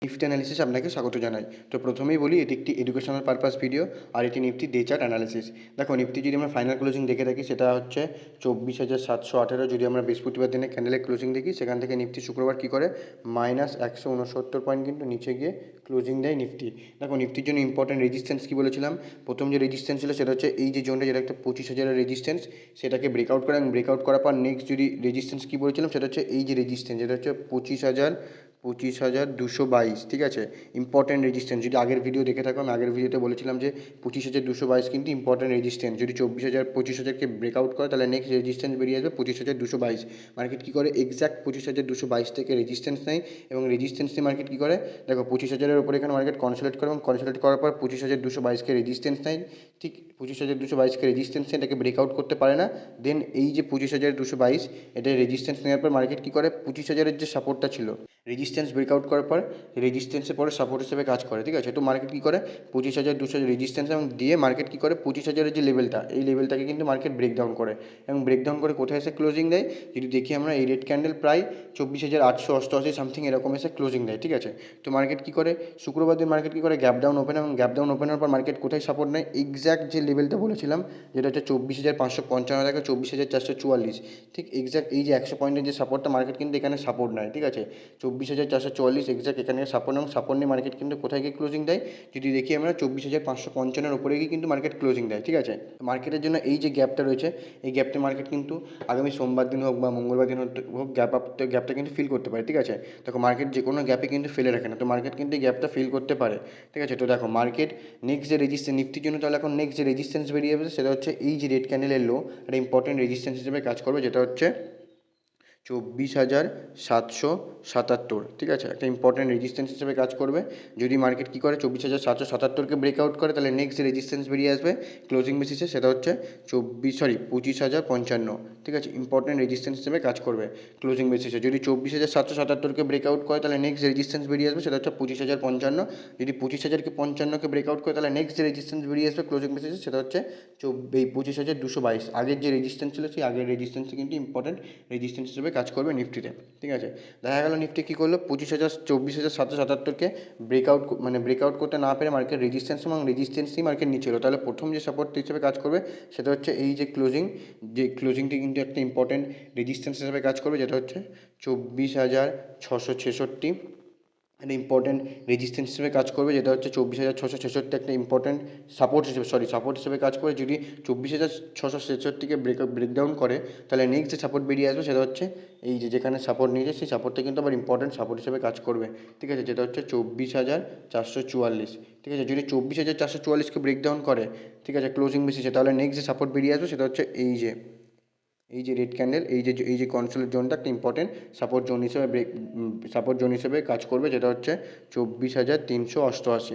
Nifty analysis আপনাকে স্বাগত জানাই। তো প্রথমেই বলি এটি একটি এডুকেশনাল পারপাস ভিডিও আর এটি নিফটি ডে চার্ট অ্যানালিসিস। দেখো নিফটি যদি আমরা ফাইনাল ক্লোজিং দেখে থাকি সেটা হচ্ছে 24,718। যদি আমরা বৃহস্পতিবার দিনে ক্যান্ডেলের ক্লোজিং দেখি সেখান থেকে নিফটি শুক্রবার কী করে -169 পয়েন্ট কিন্তু নিচে গিয়ে ক্লোজিং দেয় নিফটি। দেখো নিফটির জন্য ইম্পর্টেন্ট রেজিস্ট্যান্স কী বলেছিলাম, প্রথম যে রেজিস্ট্যান্স ছিল সেটা হচ্ছে এই যে জোনটা, যেটা একটা 25,000-এর রেজিস্ট্যান্স, সেটাকে ব্রেকআউট করে এবং ব্রেকআউট করার পর নেক্সট যদি রেজিস্ট্যান্স কী বলেছিলাম সেটা হচ্ছে এই যে রেজিস্ট্যান্স, যেটা হচ্ছে 25,222। ঠিক আছে, ইম্পর্টেন্ট রেজিস্ট্যান্স। যদি আগের ভিডিও দেখে থাকো, আমি আগের ভিডিওতে বলেছিলাম যে 25,222 কিন্তু ইম্পর্টেন্ট রেজিস্ট্যান্স। যদি 25,000কে ব্রেকআউট করে তাহলে নেক্সট রেজিস্ট্যান্স বেরিয়ে আসবে 25,222। মার্কেট কী করে, এক্স্যাক্ট 25,222 থেকে রেজিস্ট্যান্স নেয় এবং রেজিস্ট্যান্স নিয়ে মার্কেট কী করে, দেখো 25,000-এর উপরে এখানে মার্কেট কনসোলিডেট করে এবং কনসোলিডেট করার পর 25,222কে রেজিস্ট্যান্স নেয়। ঠিক 25,222কে রেজিস্ট্যান্স নিয়ে এটাকে ব্রেকআউট করতে পারে না। দেন এই যে 25,222 এটা রেজিস্ট্যান্স নেওয়ার পর মার্কেট কী করে, 25,000-এর যে সাপোর্টটা ছিল, রেজিস্ট্যান্স ব্রেকআউট করার পর রেজিস্ট্যান্সের পরে সাপোর্ট হিসেবে কাজ করে। ঠিক আছে, তো মার্কেট কী করে 25,200 রেজিস্ট্যান্স এবং দিয়ে মার্কেট কী করে 25,000-এর যে লেভেলটা, এই লেভেলটাকে কিন্তু মার্কেট ব্রেকডাউন করে এবং ব্রেকডাউন করে কোথায় এসে ক্লোজিং দেয়, যদি দেখি আমরা এই রেড ক্যান্ডেল প্রায় 24,888 সামথিং এরকম এসে ক্লোজিং দেয়। ঠিক আছে, তো মার্কেট কী করে শুক্রবার দিন মার্কেট কী করে গ্যাপ ডাউন ওপেন, এবং গ্যাপ ডাউন ওপেন হওয়ার পর মার্কেট কোথায় সাপোর্ট নেয়, এক্স্যাক্ট যে লেভেলটা বলেছিলাম যেটা হচ্ছে 24,555 থেকে 24,444। ঠিক এক্স্যাক্ট এই যে 100 পয়েন্টের যে সাপোর্টটা, মার্কেট কিন্তু এখানে সাপোর্ট নেয়। ঠিক আছে, 24,444 এক্স্যাক্ট এখানে সাপোর্ট এবং সাপোর্ট নিয়ে মার্কেট কিন্তু কোথায় গিয়ে ক্লোজিং দেয়, যদি দেখি আমরা 24,555-এর উপরে গিয়ে কিন্তু মার্কেট ক্লোজিং দেয়। ঠিক আছে, মার্কেটের জন্য এই যে গ্যাপটা রয়েছে, এই গ্যাপটা মার্কেট কিন্তু আগামী সোমবার দিন হোক বা মঙ্গলবার দিন হোক গ্যাপটা কিন্তু ফিল করতে পারে। ঠিক আছে, দেখো মার্কেট যে কোনো গ্যাপে কিন্তু ফেলে রাখে না, তো মার্কেট কিন্তু এই গ্যাপটা ফিল করতে পারে। ঠিক আছে, তো দেখো মার্কেট নেক্সট যে রেজিস্ট্যান্স নিফটির জন্য, তাহলে এখন নেক্সট যে রেজিস্ট্যান্স বেরিয়ে যাবে সেটা হচ্ছে এই যে রেড ক্যান্ডেলের লো, একটা ইম্পর্টেন্ট রেজিস্ট্যান্স হিসেবে কাজ করবে, যেটা হচ্ছে 24,777। ঠিক আছে, একটা ইম্পর্টেন্ট রেজিস্ট্যান্স হিসেবে কাজ করবে। যদি মার্কেট কী করে 24,777কে ব্রেকআউট করে তাহলে নেক্সট রেজিস্ট্যান্স বেরিয়ে আসবে ক্লোজিং বেসিসে, সেটা হচ্ছে 25,055। ঠিক আছে, ইম্পর্টেন্ট রেজিস্ট্যান্স হিসেবে কাজ করবে ক্লোজিং বেসিসে। যদি 24,777কে ব্রেকআউট করে তাহলে নেক্সট রেজিস্ট্যান্স বেরিয়ে আসবে সেটা হচ্ছে 25,055। যদি 25,055কে ব্রেকআউট করে তাহলে নেক্সট রেজিস্ট্যান্স বেরিয়ে আসবে ক্লোজিং বেসিসে, সেটা হচ্ছে 25,222। আগের যে রেজিস্ট্যান্স ছিল সেই আগের রেজিস্ট্যান্সে কিন্তু ইম্পর্টেন্ট রেজিস্ট্যান্স হিসেবে কাজ করবে নিফটিতে। ঠিক আছে, দেখা গেল নিফটি কী করলো 24,777কে ব্রেকআউট করতে না পেরে মার্কেট রেজিস্ট্যান্স এবং রেজিস্ট্যান্সই মার্কেট নিচে এলো, তাহলে প্রথম যে সাপোর্ট হিসেবে কাজ করবে সেটা হচ্ছে এই যে ক্লোজিংটি কিন্তু একটা ইম্পর্টেন্ট রেজিস্ট্যান্স হিসেবে কাজ করবে, যেটা হচ্ছে 24,666। একটা ইম্পর্টেন্ট রেজিস্ট্যান্স হিসেবে কাজ করবে, যেটা হচ্ছে 24,666 একটা ইম্পর্টেন্ট সাপোর্ট হিসেবে কাজ করে। যদি 24,666কে ব্রেকডাউন করে তাহলে নেক্সট যে সাপোর্ট বেরিয়ে আসবে সেটা হচ্ছে এই যে যেখানে সাপোর্ট নিয়েছে সেই সাপোর্টটা কিন্তু আবার ইম্পর্টেন্ট সাপোর্ট হিসেবে কাজ করবে। ঠিক আছে, যেটা হচ্ছে 24,444। ঠিক আছে, যদি 24,444কে ব্রেকডাউন করে, ঠিক আছে, ক্লোজিং বেসিসে, তাহলে নেক্সট যে সাপোর্ট বেরিয়ে আসবে সেটা হচ্ছে এই যে রেড ক্যান্ডেল, এই যে কনসোলের জোনটা একটা ইম্পর্টেন্ট সাপোর্ট জোন হিসেবে কাজ করবে, যেটা হচ্ছে 24,388।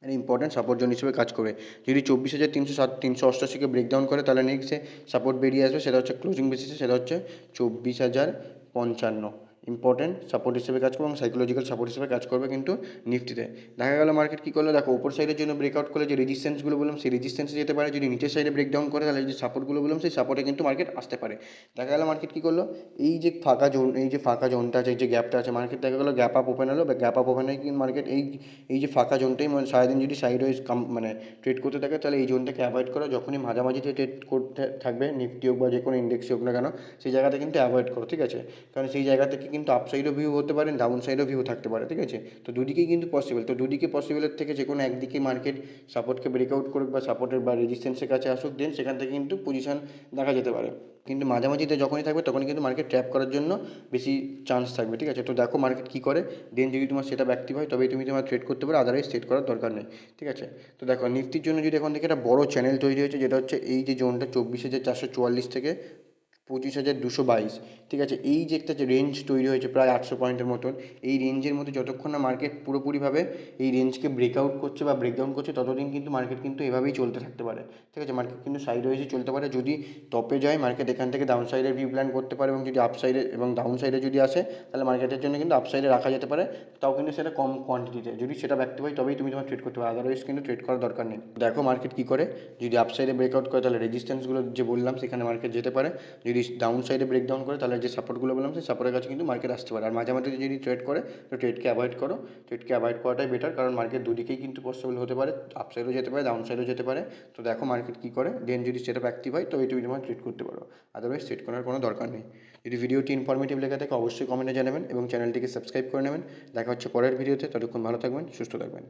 একটা ইম্পর্টেন্ট সাপোর্ট জোন হিসেবে কাজ করবে। যদি 24,388কে ব্রেকডাউন করে তাহলে নেক্সট যে সাপোর্ট বেরিয়ে আসবে সেটা হচ্ছে ক্লোজিং বেসিসে, সেটা হচ্ছে 24,055। ইম্পর্টেন্ট সাপোর্ট হিসেবে কাজ করবে এবং সাইকোলজিক্যাল সাপোর্ট হিসেবে কাজ করবে কিন্তু নিফটিতে। দেখা গেল মার্কেট কী করলো, দেখো উপর সাইডের জন্য ব্রেকআউট করলে যে রেজিস্ট্যান্সগুলো বললাম সেই রেজিস্ট্যান্সে যেতে পারে, যদি নিচের সাইডে ব্রেকডাউন করে তাহলে যে সাপোর্টগুলো বললাম সেই সাপোর্টে কিন্তু মার্কেট আসতে পারে। দেখা গেল মার্কেট কী করলো, এই যে ফাঁকা জোনটা আছে, এই যে গ্যাপটা আছে, মার্কেট দেখা গেলো গ্যাপ আপ ওপেন হলো, গ্যাপ আপ ওপেন হয়ে কিন্তু মার্কেট এই যে ফাঁকা জোনটাই সারাদিন যদি সাইড ওয়াইজ ট্রেড করতে থাকে তাহলে এই জোনটাকে অ্যাভয়েড করো। যখনই মাঝামাঝিতে ট্রেড করতে থাকবে নিফটি হোক বা যে কোনো ইন্ডেক্সই হোক না কেন, সেই জায়গাটা কিন্তু অ্যাভয়েড করো। ঠিক আছে, কারণ সেই জায়গা থেকে কিন্তু আপসাইডও ভিউ হতে পারে, ডাউন সাইডও ভিউ থাকতে পারে। ঠিক আছে, তো দুদিকেই কিন্তু পসিবল, তো দুদিকে পসিবলের থেকে যে কোনো একদিকে মার্কেট সাপোর্টকে ব্রেকআউট করুক বা সাপোর্টের বা রেজিস্ট্যান্সের কাছে আসুক, দেন সেখান থেকে কিন্তু পজিশন দেখা যেতে পারে। কিন্তু মাঝামাঝিতে যখনই থাকবে তখনই কিন্তু মার্কেট ট্র্যাপ করার জন্য বেশি চান্স থাকবে। ঠিক আছে, তো দেখো মার্কেট কী করে, দেন যদি তোমার সেটা অ্যাক্টিভ হয় তবেই তুমি তোমার ট্রেড করতে পারো, আদারওয়াইজ ট্রেড করার দরকার নেই। ঠিক আছে, তো দেখো নিফটির জন্য যদি এখন থেকে একটা বড় চ্যানেল তৈরি হয়েছে, যেটা হচ্ছে এই যে জোনটা 24,444 থেকে 25,222। ঠিক আছে, এই যে একটা যে রেঞ্জ তৈরি হয়েছে প্রায় 800 পয়েন্টের মতন, এই রেঞ্জের মধ্যে যতক্ষণ না মার্কেট পুরোপুরিভাবে এই রেঞ্জকে ব্রেকআউট করছে বা ব্রেকডাউন করছে ততদিন কিন্তু মার্কেট কিন্তু এভাবেই চলতে থাকতে পারে। ঠিক আছে, মার্কেট কিন্তু সাইড ওয়াইজে চলতে পারে, যদি টপে যায় মার্কেট এখান থেকে ডাউন সাইডের ভিউ প্ল্যান করতে পারে, এবং যদি আপসাইডে এবং ডাউন সাইডে যদি আসে তাহলে মার্কেটের জন্য কিন্তু আপসাইডে রাখা যেতে পারে, তাও কিন্তু সেটা কম কোয়ান্টিটিতে। যদি সেটা অ্যাক্টিভ হয় তবেই তুমি তোমার ট্রেড করতে পারো, আদারওয়াইজ কিন্তু ট্রেড করার দরকার নেই। দেখো মার্কেট কী করে, যদি আপসাইডে ব্রেকআউট করে তাহলে রেজিস্ট্যান্সগুলো যে বললাম সেখানে মার্কেট যেতে পারে, যদি যদি ডাউন সাইডে ব্রেকডাউন করে তাহলে যে সাপোর্টগুলো বললাম সেই সাপোর্টের কাছে কিন্তু মার্কেট আসতে পারে। আর মাঝামাঝি যদি ট্রেড করে তো ট্রেডকে অ্যাভয়েড করো, ট্রেডকে অ্যাভয়েড করাটাই বেটার, কারণ মার্কেট দুদিকেই কিন্তু পসিবল হতে পারে, আপ সাইডও যেতে পারে, ডাউন সাইডও যেতে পারে। তো দেখো মার্কেট কী করে, দেন যদি সেটা অ্যাক্টিভ হয় তো এই তুমি তোমার ট্রেড করতে পারো, আদারওয়াইজ ট্রেড করার কোনো দরকার নেই। যদি ভিডিওটি ইনফরমেটিভ লেগে থাকে অবশ্যই কমেন্টে জানাবেন এবং চ্যানেলটিকে সাবস্ক্রাইব করে নেবেন। দেখা হচ্ছে পরের ভিডিওতে, ততক্ষণ ভালো থাকবেন, সুস্থ থাকবেন।